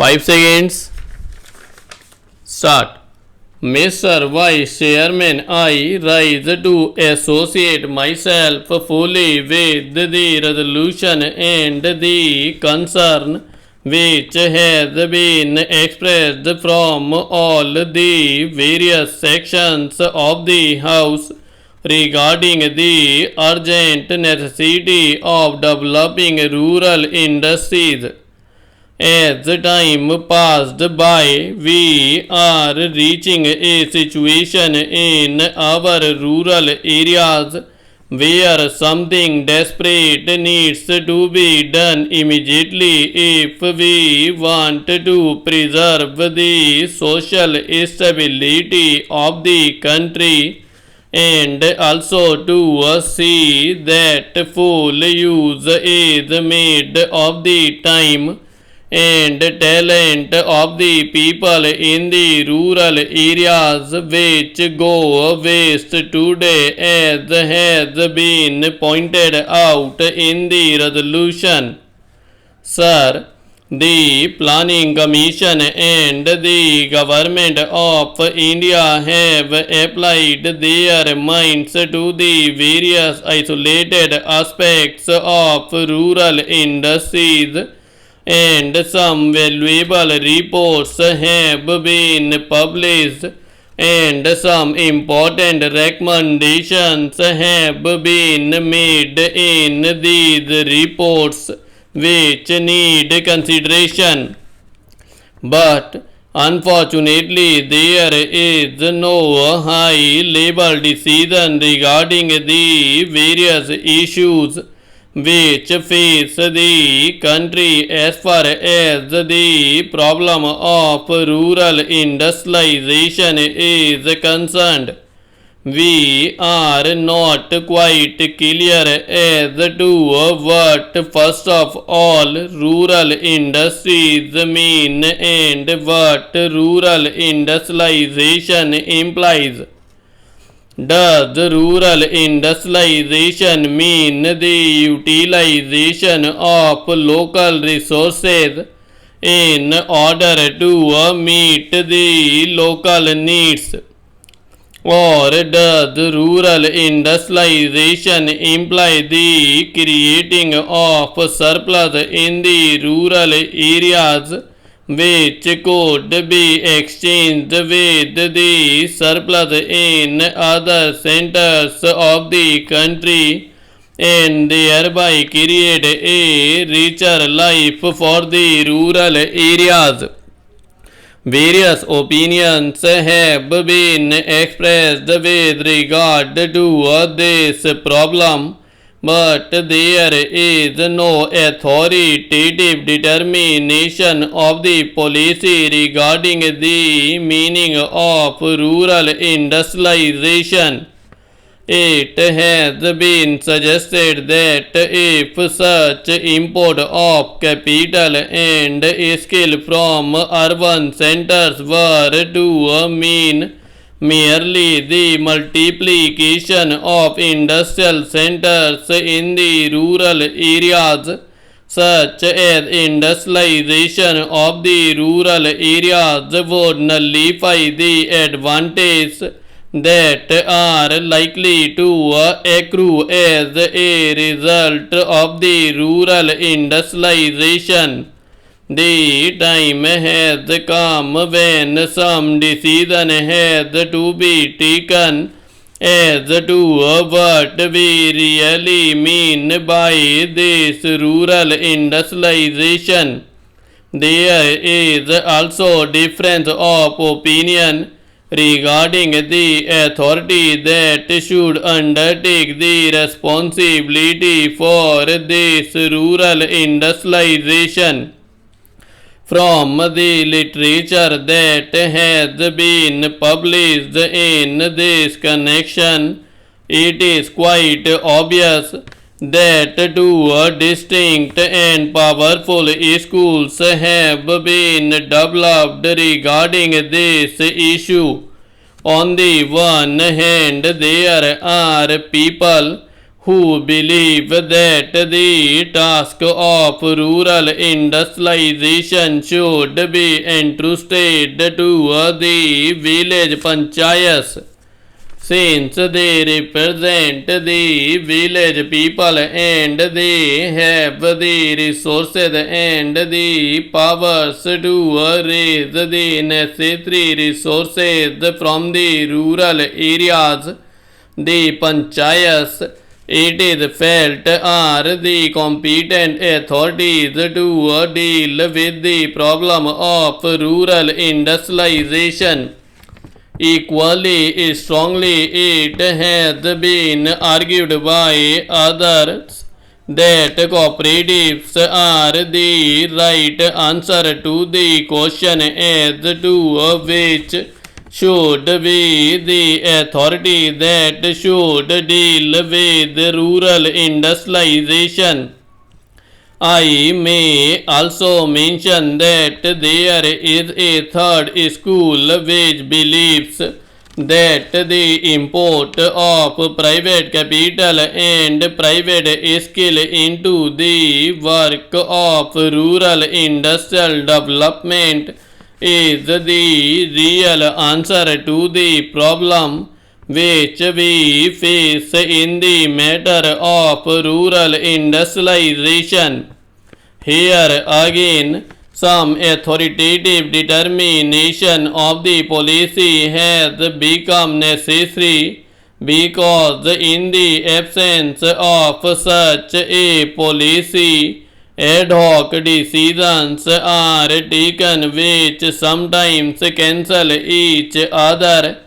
5 seconds. Start. Mr. Vice Chairman, I rise to associate myself fully with the resolution and the concern which has been expressed from all the various sections of the House regarding the urgent necessity of developing rural industries. As time passed by, we are reaching a situation in our rural areas where something desperate needs to be done immediately if we want to preserve the social stability of the country and also to see that full use is made of the time and talent of the people in the rural areas which go waste today, as has been pointed out in the resolution. Sir, the Planning Commission and the Government of India have applied their minds to the various isolated aspects of rural industries, and some valuable reports have been published and some important recommendations have been made in these reports which need consideration. But unfortunately, there is no high-level decision regarding the various issues which face the country as far as the problem of rural industrialization is concerned. We are not quite clear as to what first of all rural industries mean and what rural industrialization implies. Does rural industrialization mean the utilization of local resources in order to meet the local needs? Or does rural industrialization imply the creating of surplus in the rural areas which could be exchanged with the surplus in other centers of the country and thereby create a richer life for the rural areas? Various opinions have been expressed with regard to this problem, but there is no authoritative determination of the policy regarding the meaning of rural industrialization. It has been suggested that if such import of capital and skill from urban centers were to mean merely the multiplication of industrial centers in the rural areas, such as industrialization of the rural areas would nullify the advantages that are likely to accrue as a result of the rural industrialization. The time has come when some decision has to be taken as to what we really mean by this rural industrialization. There is also difference of opinion regarding the authority that should undertake the responsibility for this rural industrialization. From the literature that has been published in this connection, it is quite obvious that two distinct and powerful schools have been developed regarding this issue. On the one hand, there are people who believe that the task of rural industrialization should be entrusted to the village panchayats, since they represent the village people and they have the resources and the powers to raise the necessary resources from the rural areas. The panchayats, it is felt, are the competent authorities to deal with the problem of rural industrialization. Equally strongly, it has been argued by others that cooperatives are the right answer to the question as to which should be the authority that should deal with rural industrialization. I may also mention that there is a third school which believes that the import of private capital and private skill into the work of rural industrial development is the real answer to the problem which we face in the matter of rural industrialization. Here again, some authoritative determination of the policy has become necessary, because in the absence of such a policy, ad hoc decisions are taken which sometimes cancel each other,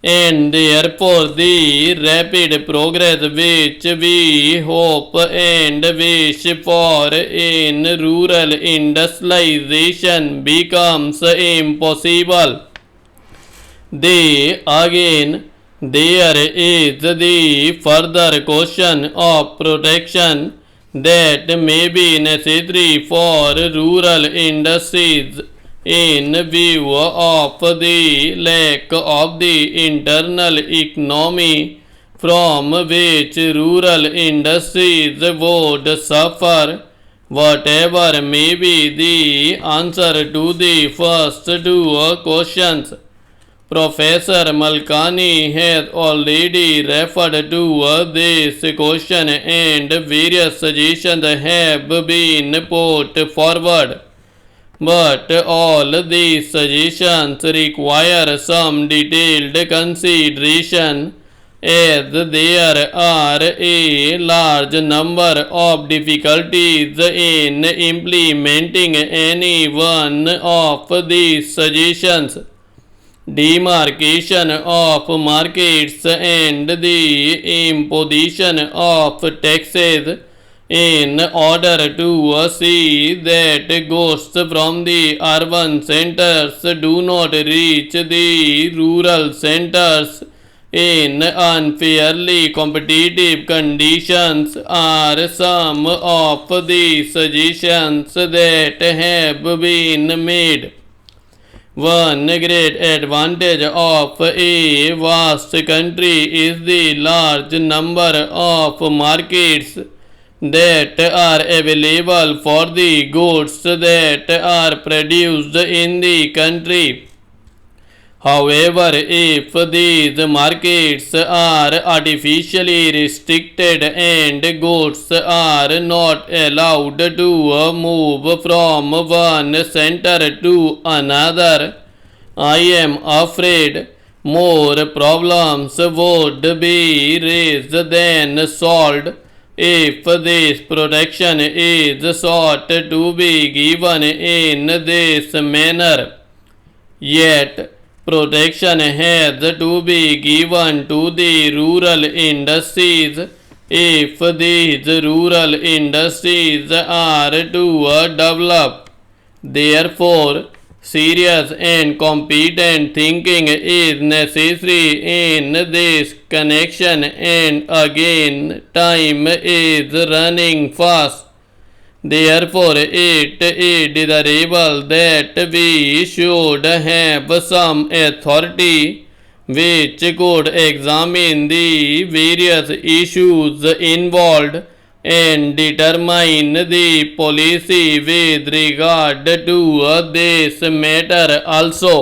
and therefore the rapid progress which we hope and wish for in rural industrialization becomes impossible. There is the further question of protection that may be necessary for rural industries in view of the lack of the internal economy from which rural industries would suffer. Whatever may be the answer to the first two questions, Professor Malkani has already referred to this question and various suggestions have been put forward. But all these suggestions require some detailed consideration, as there are a large number of difficulties in implementing any one of these suggestions. Demarcation of markets and the imposition of taxes in order to see that goods from the urban centers do not reach the rural centers in unfairly competitive conditions are some of the suggestions that have been made. One great advantage of a vast country is the large number of markets that are available for the goods that are produced in the country. However, if these markets are artificially restricted and goods are not allowed to move from one center to another, I am afraid more problems would be raised than solved if this protection is sought to be given in this manner. Yet, protection has to be given to the rural industries if these rural industries are to develop. Therefore, serious and competent thinking is necessary in this connection, and again time is running fast. Therefore, it is desirable that we should have some authority which could examine the various issues involved and determine the policy with regard to this matter also.